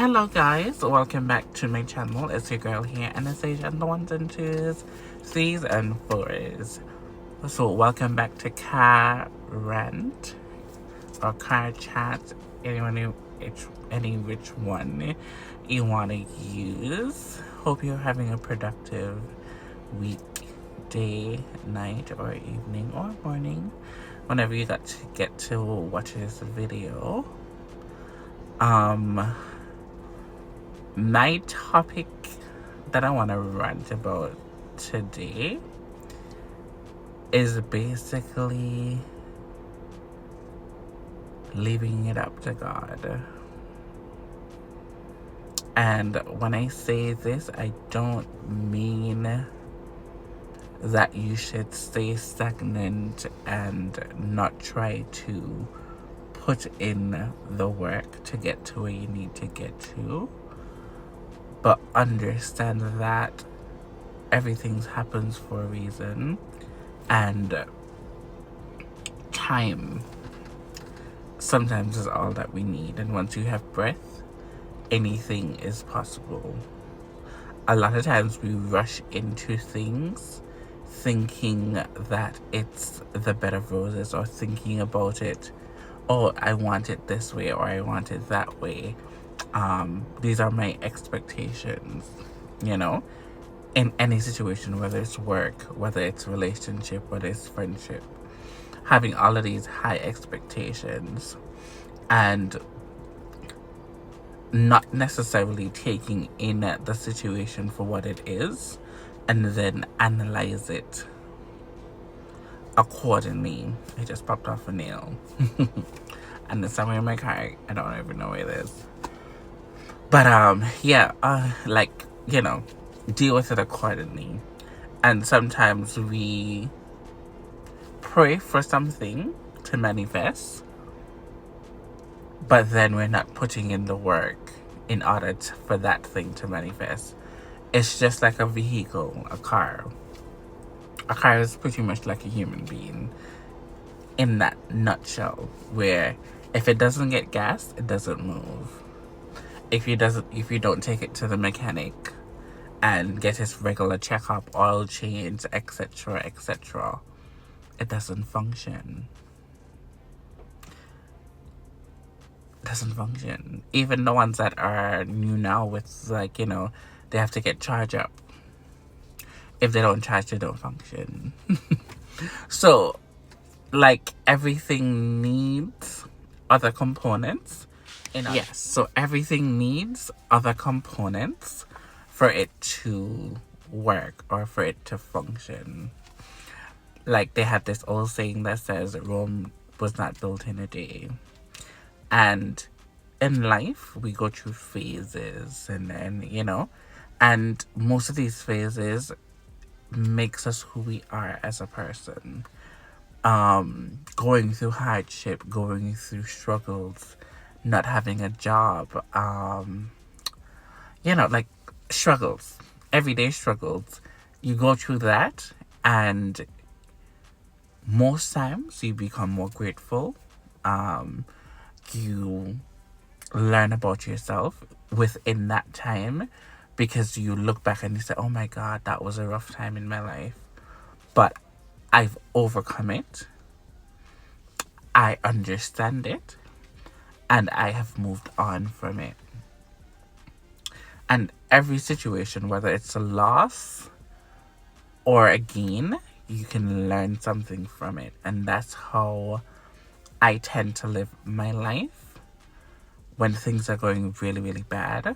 Hello guys, welcome back to my channel. It's your girl here, Anastasia, and the ones and twos, threes and fours. So welcome back to Car Rant or Car Chat, any which one you want to use. Hope you're having a productive week, day, night, or evening, or morning, whenever you get to watch this video. My topic that I want to rant about today is basically leaving it up to God. And when I say this, I don't mean that you should stay stagnant and not try to put in the work to get to where you need to get to. But understand that everything happens for a reason, and time sometimes is all that we need. And once you have breath, anything is possible. A lot of times we rush into things thinking that it's the bed of roses, or thinking about it, oh, I want it this way or I want it that way. These are my expectations, in any situation, whether it's work, whether it's relationship, whether it's friendship, having all of these high expectations and not necessarily taking in the situation for what it is and then analyze it accordingly. I just popped off a nail and it's somewhere in my car. I don't even know where it is. But deal with it accordingly. And sometimes we pray for something to manifest, but then we're not putting in the work in order for that thing to manifest. It's just like a vehicle, a car. A car is pretty much like a human being in that nutshell, where if it doesn't get gas, it doesn't move. If you don't take it to the mechanic and get its regular checkup, oil change, etc., etc., it doesn't function. It doesn't function. Even the ones that are new now with they have to get charged up. If they don't charge, they don't function. So, everything needs other components. Yes, so everything needs other components for it to work or for it to function. They have this old saying that says Rome was not built in a day. And in life, we go through phases, and most of these phases makes us who we are as a person. Going through hardship, going through struggles, not having a job, struggles, everyday struggles. You go through that, and most times you become more grateful. You learn about yourself within that time, because you look back and you say, oh my God, that was a rough time in my life, but I've overcome it. I understand it, and I have moved on from it. And every situation, whether it's a loss or a gain, you can learn something from it. And that's how I tend to live my life. When things are going really, really bad,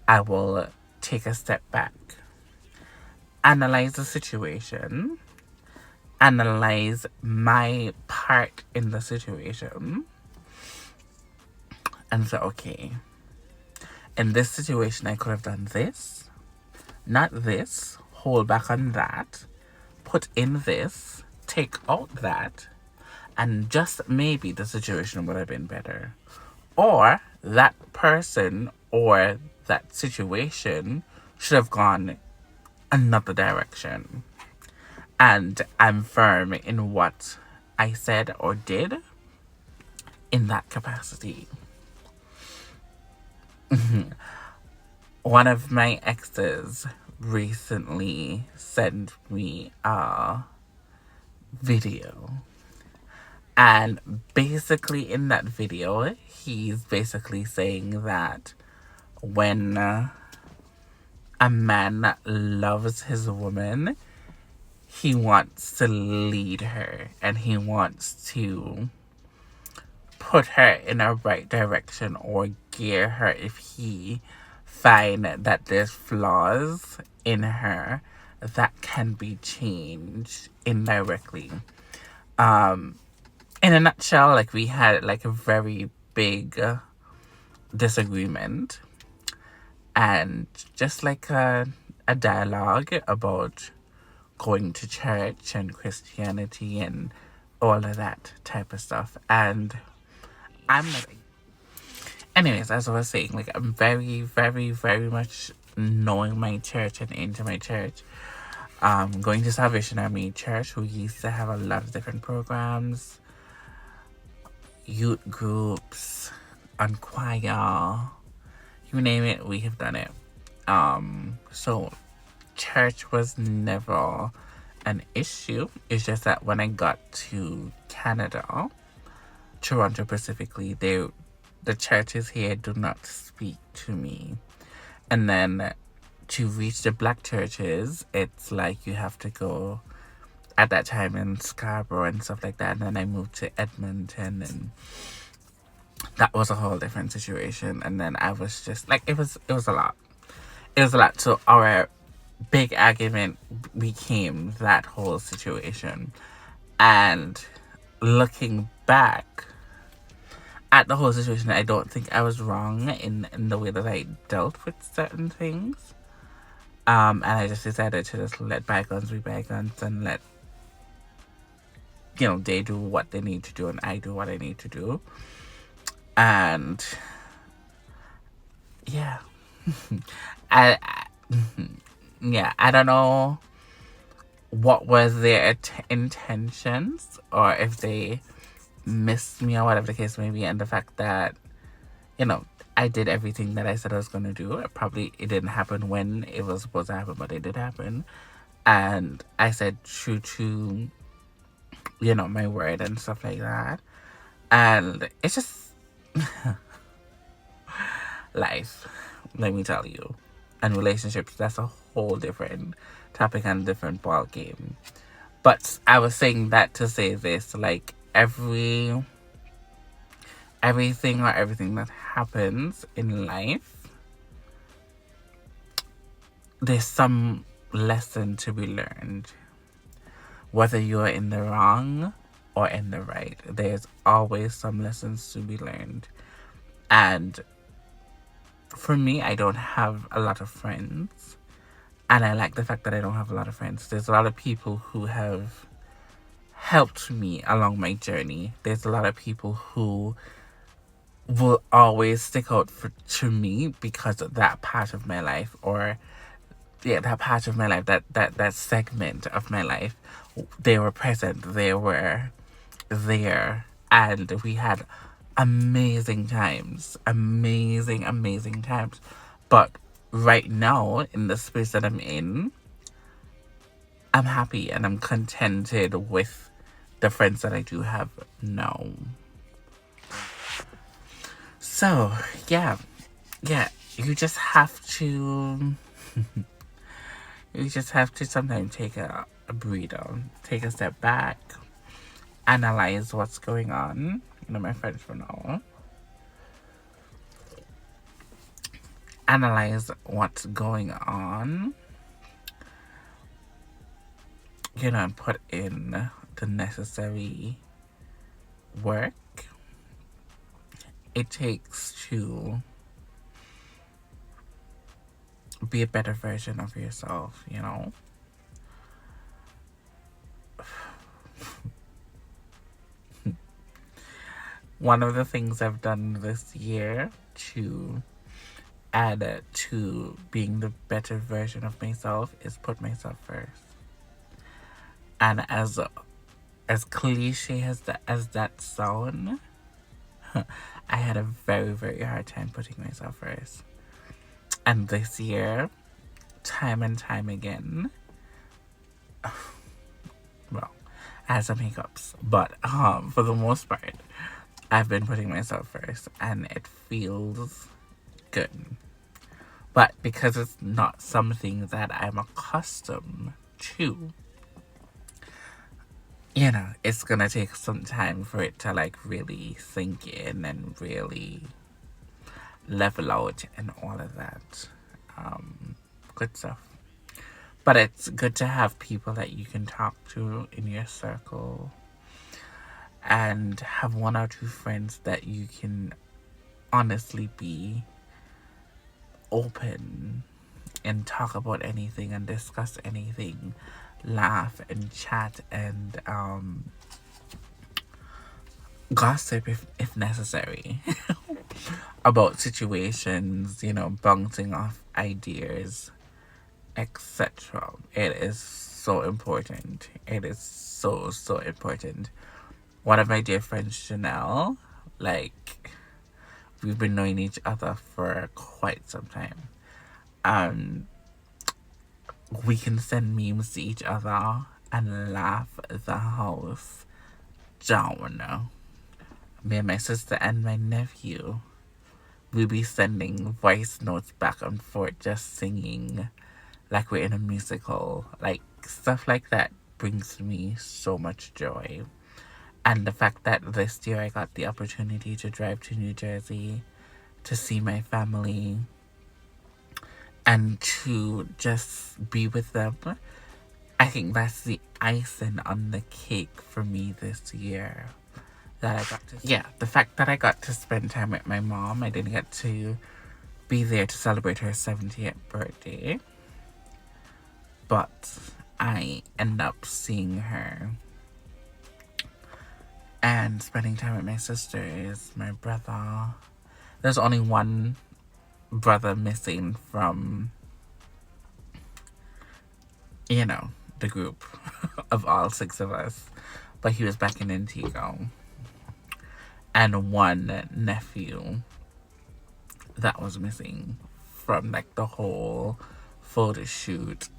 I will take a step back, analyze the situation, analyze my part in the situation, and say, okay, in this situation, I could have done this, not this, hold back on that, put in this, take out that, and just maybe the situation would have been better. Or that person or that situation should have gone another direction. And I'm firm in what I said or did in that capacity. one of my exes recently sent me a video. And basically, in that video, he's basically saying that when a man loves his woman, he wants to lead her and he wants to put her in a right direction or gear her if he find that there's flaws in her that can be changed indirectly. In a nutshell, like, we had like a very big disagreement and just like a dialogue about going to church and Christianity and all of that type of stuff. And I'm like, anyways, as I was saying, like, I'm very, very, very much knowing my church and into my church. Going to Salvation Army Church, who used to have a lot of different programs, youth groups, and choir, you name it, we have done it. So church was never an issue. It's just that when I got to Canada, Toronto specifically, the churches here do not speak to me. And then to reach the black churches, it's like you have to go, at that time, in Scarborough and stuff like that. And then I moved to Edmonton, and that was a whole different situation. And then I was just like, it was a lot. It was a lot. So our big argument became that whole situation. And looking back at the whole situation, I don't think I was wrong in the way that I dealt with certain things. And I just decided to just let bygones be bygones and let, they do what they need to do and I do what I need to do. And yeah. I don't know what was their intentions, or if they missed me or whatever the case may be. And the fact that, I did everything that I said I was going to do. It didn't happen when it was supposed to happen, but it did happen. And I said true to, my word and stuff like that. And it's just life, let me tell you. And relationships, that's a whole different topic and different ball game. But I was saying that to say this, like, everything that happens in life, there's some lesson to be learned. Whether you're in the wrong or in the right, there's always some lessons to be learned. And for me, I don't have a lot of friends. And I like the fact that I don't have a lot of friends. There's a lot of people who have helped me along my journey. There's a lot of people who will always stick out to me because of that part of my life, or that part of my life, that segment of my life. They were present, they were there, and we had amazing times. But right now, in the space that I'm in, I'm happy and I'm contented with the friends that I do have now. So, yeah, you just have to sometimes take a breather, take a step back, analyze what's going on. My French for now. Analyze what's going on, and put in the necessary work it takes to be a better version of yourself, One of the things I've done this year to add to being the better version of myself is put myself first. And as cliche as that sound, I had a very, very hard time putting myself first. And this year, time and time again, well, I had some hiccups, but for the most part, I've been putting myself first, and it feels good. But because it's not something that I'm accustomed to, you know, it's gonna take some time for it to like really sink in and really level out and all of that good stuff. But it's good to have people that you can talk to in your circle and have one or two friends that you can honestly be open and talk about anything and discuss anything, laugh and chat and gossip if necessary about situations, you know, bouncing off ideas, etc. It is so important. It is so important. One of my dear friends, Chanel, like, we've been knowing each other for quite some time. We can send memes to each other and laugh the house down. Me and my sister and my nephew, we'll be sending voice notes back and forth, just singing like we're in a musical. Like, stuff like that brings me so much joy. And the fact that this year I got the opportunity to drive to New Jersey to see my family and to just be with them, I think that's the icing on the cake for me this year. That I got to, yeah, the fact that I got to spend time with my mom. I didn't get to be there to celebrate her 70th birthday, but I end up seeing her and spending time with my sisters, my brother. There's only one brother missing from, you know, the group of all 6 of us, but he was back in Antigua. And one nephew that was missing from like the whole photo shoot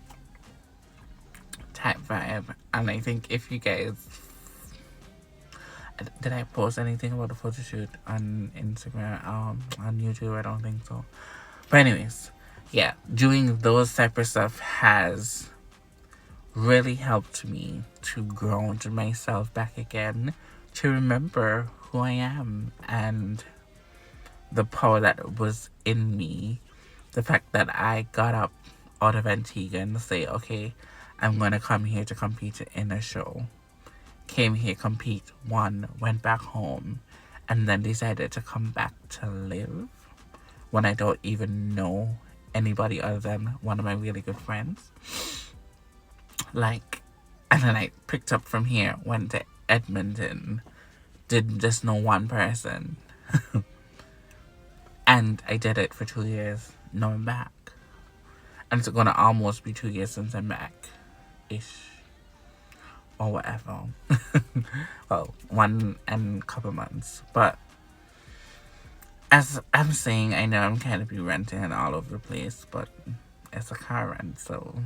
type vibe. And I think if you guys, did I post anything about the photo shoot on Instagram, on YouTube? I don't think so. But anyways, yeah, doing those type of stuff has really helped me to ground myself back again, to remember who I am and the power that was in me. The fact that I got up out of Antigua and say, okay, I'm gonna come here to compete in a show. Came here, compete, won, went back home, and then decided to come back to live when I don't even know anybody other than one of my really good friends. Like, and then I picked up from here, went to Edmonton, did just know one person. And I did it for 2 years. Now I'm back. And it's gonna almost be 2 years since I'm back. Ish. Or whatever. Well, 1 and couple months. But as I'm saying, I know I'm kind of be renting it all over the place, but it's a car rent, so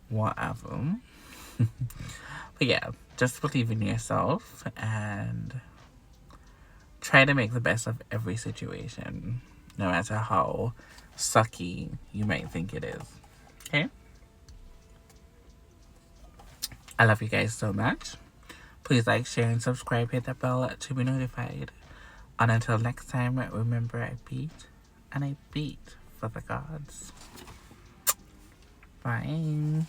whatever. But yeah, just believe in yourself and try to make the best of every situation, no matter how sucky you might think it is. Okay? I love you guys so much. Please like, share, and subscribe. Hit that bell to be notified. And until next time, remember, I beat and I beat for the gods. Bye.